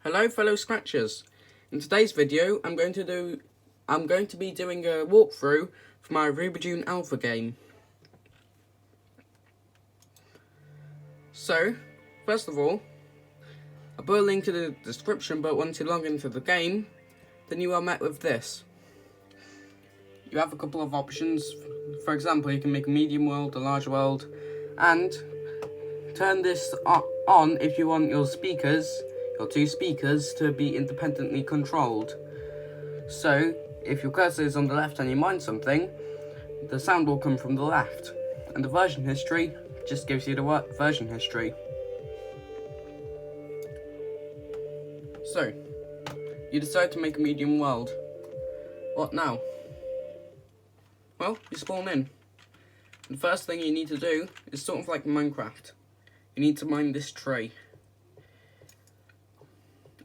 Hello fellow Scratchers. In today's video I'm going to be doing a walkthrough for my dune alpha game. So, first of all, I'll put a link to the description, but once you log into the game, then you are met with this. You have a couple of options. For example, you can make a medium world, a large world, and turn this on if you want your two speakers to be independently controlled. So, if your cursor is on the left and you mine something, the sound will come from the left. And the version history just gives you the version history. So, you decide to make a medium world. What now? Well, you spawn in. The first thing you need to do is sort of like Minecraft. You need to mine this tree.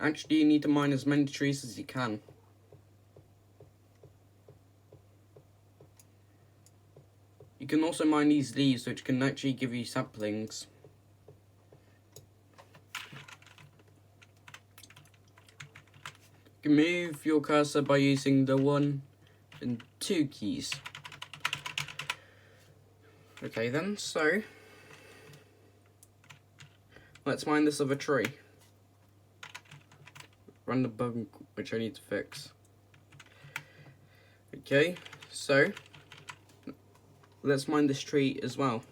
Actually, you need to mine as many trees as you can. You can also mine these leaves, which can actually give you saplings. You can move your cursor by using the 1 and 2 keys. Okay then, so let's mine this other tree. Run the bug which I need to fix. Okay, so let's mine this tree as well.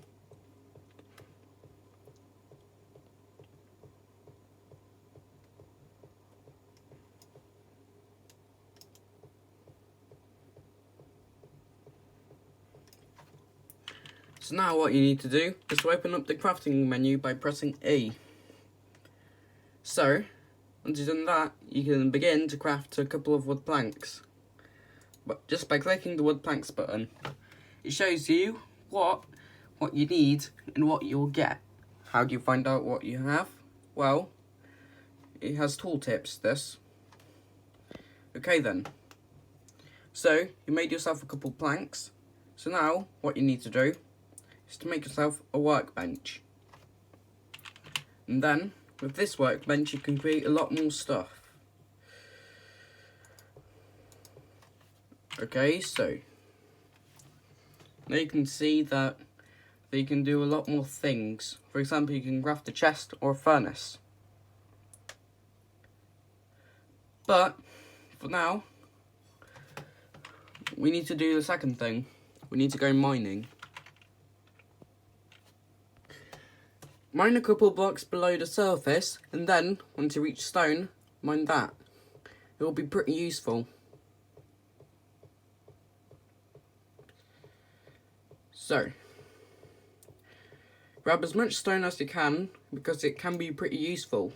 So now what you need to do is to open up the crafting menu by pressing E. So, once you've done that, you can begin to craft a couple of wood planks. But just by clicking the wood planks button, it shows you what you need and what you'll get. How do you find out what you have? Well, it has tooltips, this. Okay then. So, you made yourself a couple planks. So now, what you need to do is to make yourself a workbench. And then, with this workbench, you can create a lot more stuff. Okay, so now you can see that you can do a lot more things. For example, you can craft a chest or a furnace. But, for now, we need to do the second thing. We need to go mining. Mine a couple blocks below the surface, and then, once you reach stone, mine that. It will be pretty useful. So, grab as much stone as you can, because it can be pretty useful.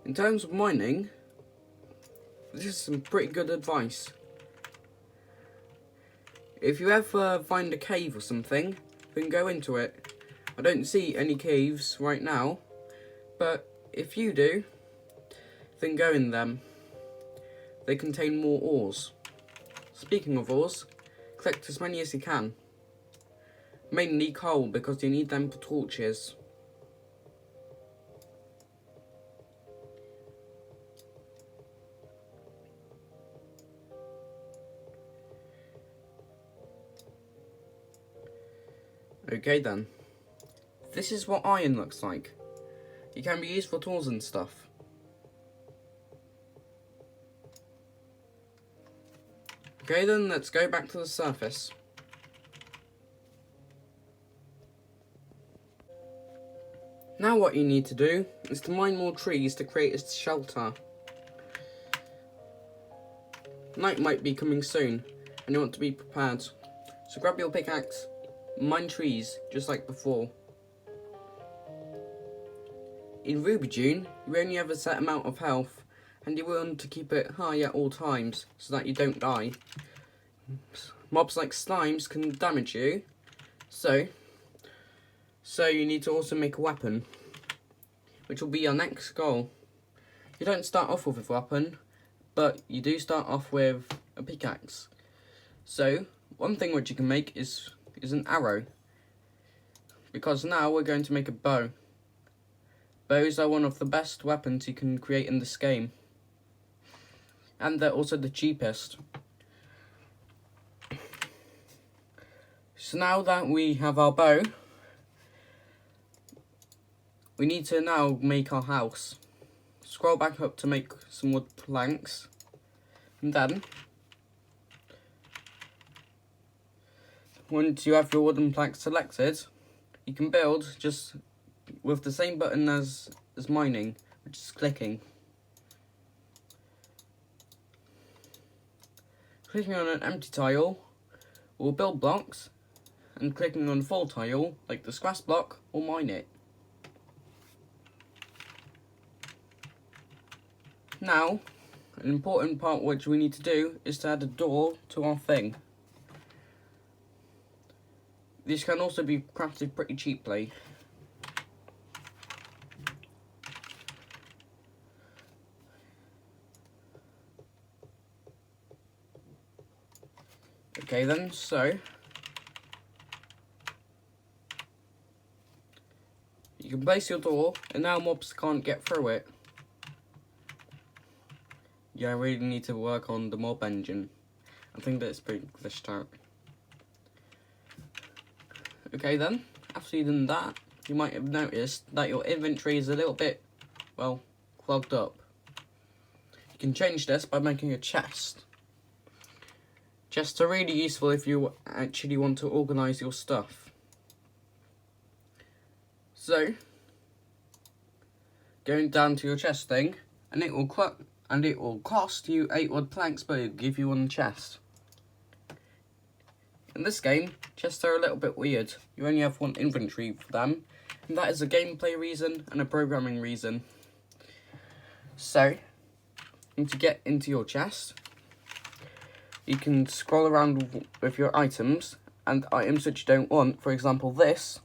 In terms of mining, this is some pretty good advice. If you ever find a cave or something, then go into it. I don't see any caves right now, but if you do, then go in them. They contain more ores. Speaking of ores, collect as many as you can. Mainly coal, because you need them for torches. Okay then, this is what iron looks like. It can be used for tools and stuff. Okay then, let's go back to the surface. Now what you need to do is to mine more trees to create a shelter. Night might be coming soon, and you want to be prepared. So grab your pickaxe, mine trees, just like before. In dune, you only have a set amount of health, and you want to keep it high at all times, so that you don't die. Mobs like slimes can damage you, so you need to also make a weapon, which will be your next goal. You don't start off with a weapon, but you do start off with a pickaxe. So one thing which you can make is an arrow, because now we're going to make a bow. Bows are one of the best weapons you can create in this game, and they're also the cheapest. So now that we have our bow, we need to now make our house. Scroll back up to make some wood planks, and then once you have your wooden planks selected, you can build just with the same button as mining, which is clicking. Clicking on an empty tile will build blocks, and clicking on a full tile, like the grass block, will mine it. Now, an important part which we need to do is to add a door to our thing. This can also be crafted pretty cheaply. Okay then, so you can place your door, and now mobs can't get through it. Yeah, I really need to work on the mob engine. I think that's pretty glitched out. Okay then, after you've done that, you might have noticed that your inventory is a little bit, well, clogged up. You can change this by making a chest. Chests are really useful if you actually want to organise your stuff. So, going down to your chest thing, and it will cost you 8 wood planks, but it'll give you one chest. In this game, chests are a little bit weird. You only have one inventory for them, and that is a gameplay reason and a programming reason. So, to get into your chest, you can scroll around with your items, and items which you don't want, for example this,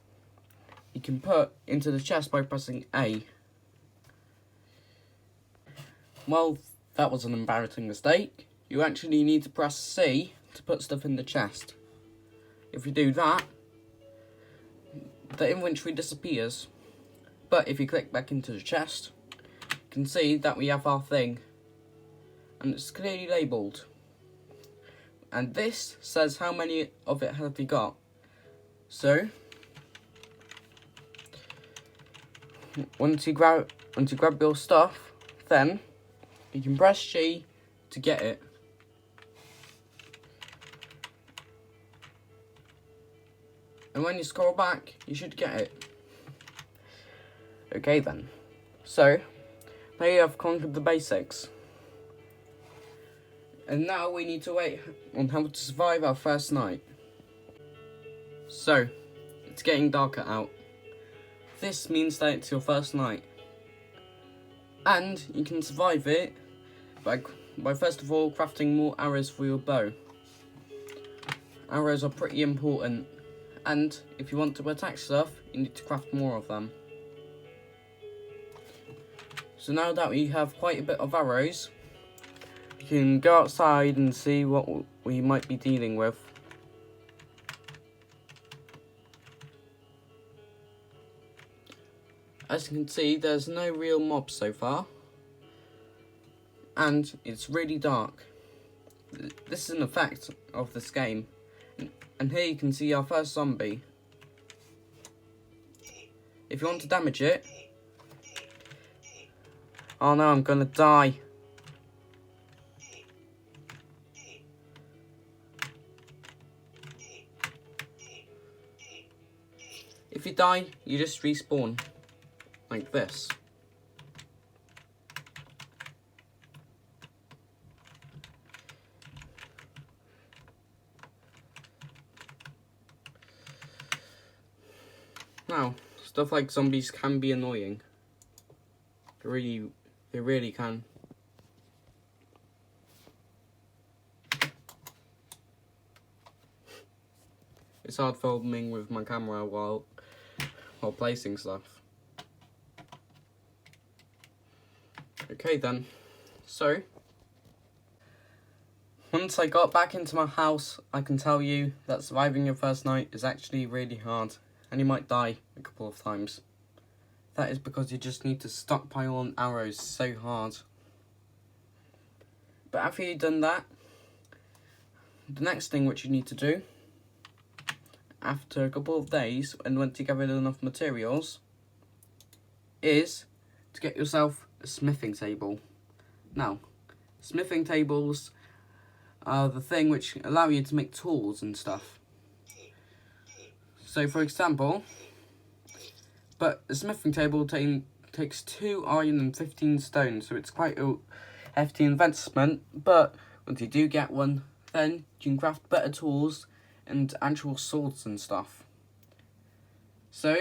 you can put into the chest by pressing A. Well, that was an embarrassing mistake. You actually need to press C to put stuff in the chest. If you do that, the inventory disappears. But if you click back into the chest, you can see that we have our thing, and it's clearly labelled. And this says how many of it have we got. So, once you grab your stuff, then you can press G to get it. And when you scroll back, you should get it. Okay then. So, now you have conquered the basics. And now we need to wait on how to survive our first night. So, it's getting darker out. This means that it's your first night. And you can survive it by first of all crafting more arrows for your bow. Arrows are pretty important, and if you want to attack stuff, you need to craft more of them. So now that we have quite a bit of arrows, you can go outside and see what we might be dealing with. As you can see, there's no real mobs so far, and it's really dark. This is an effect of this game, and here you can see our first zombie. If you want to damage it... Oh no, I'm gonna die. If you die, you just respawn. Like this. Now, stuff like zombies can be annoying. They really can. It's hard filming with my camera while placing stuff. Okay then, so Once I got back into my house, I can tell you that surviving your first night is actually really hard, and you might die a couple of times. That is because you just need to stockpile on arrows so hard. But after you've done that, the next thing which you need to do, after a couple of days, and once you gather enough materials, is to get yourself a smithing table. Now, smithing tables are the thing which allow you to make tools and stuff. So, for example, but a smithing table takes 2 iron and 15 stone, so it's quite a hefty investment, but once you do get one, then you can craft better tools and actual swords and stuff. So,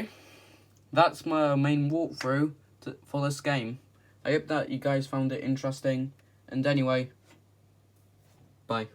that's my main walkthrough for this game. I hope that you guys found it interesting, and anyway, bye.